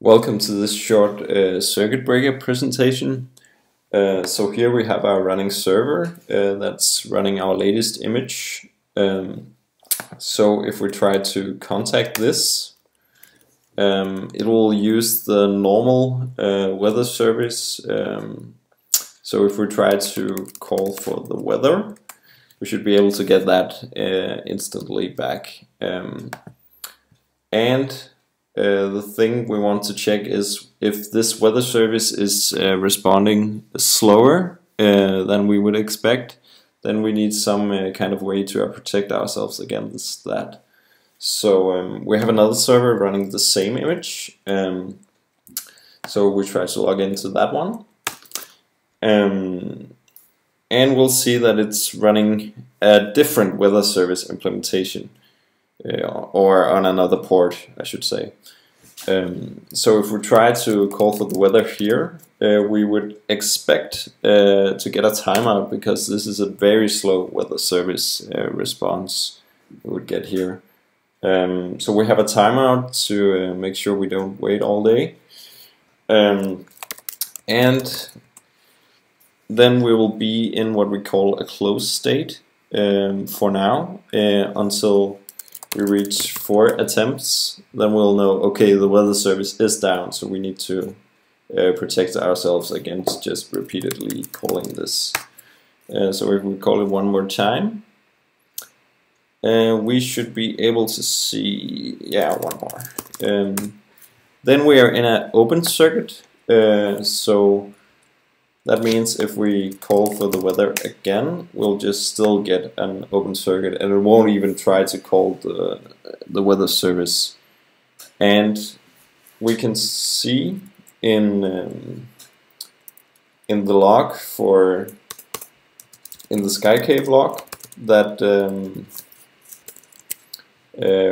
Welcome to this short circuit breaker presentation. So here we have our running server that's running our latest image. So if we try to contact this, it will use the normal weather service. So if we try to call for the weather, we should be able to get that instantly back. The thing we want to check is if this weather service is responding slower than we would expect, then we need some kind of way to protect ourselves against that. So we have another server running the same image, so we try to log into that one, and we'll see that it's running a different weather service implementation. Or on another port, I should say. So if we try to call for the weather here, we would expect to get a timeout because this is a very slow weather service response we would get here. So we have a timeout to make sure we don't wait all day. And then we will be in what we call a closed state for now until we reach 4 attempts. Then we'll know, okay, the weather service is down, so we need to protect ourselves against just repeatedly calling this. So if we call it one more time, we should be able to see, yeah, one more. Then we are in an open circuit, so that means if we call for the weather again, we'll just still get an open circuit and it won't even try to call the weather service. And we can see in the log in the SkyCave log that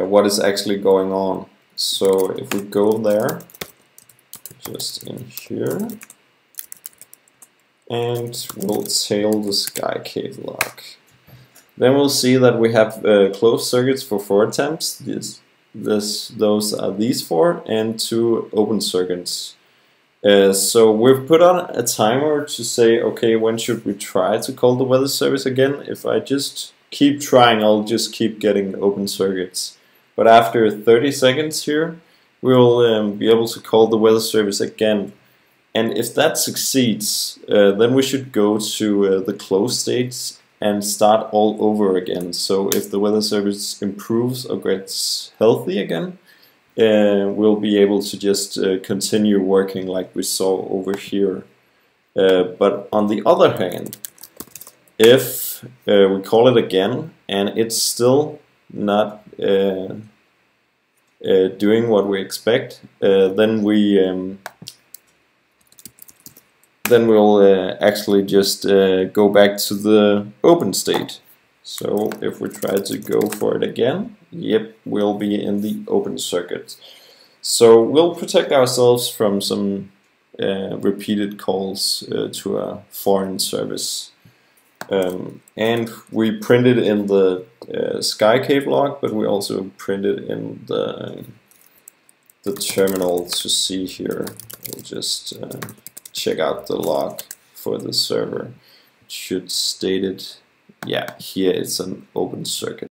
what is actually going on. So if we go there, just in here, and we'll tail the SkyCave log. Then we'll see that we have closed circuits for 4 attempts. Those are these 4 and 2 open circuits. So we've put on a timer to say, okay, when should we try to call the weather service again? If I just keep trying, I'll just keep getting open circuits. But after 30 seconds here, we'll be able to call the weather service again. And if that succeeds, then we should go to the closed states and start all over again. So if the weather service improves or gets healthy again, we'll be able to just continue working like we saw over here. But on the other hand, if we call it again and it's still not doing what we expect, then we'll actually just go back to the open state. So if we try to go for it again, yep, we'll be in the open circuit. So we'll protect ourselves from some repeated calls to a foreign service. And we printed in the SkyCave log, but we also printed in the terminal to see here. We'll just check out the log for the server. It should state it. Yeah, here it's an open circuit.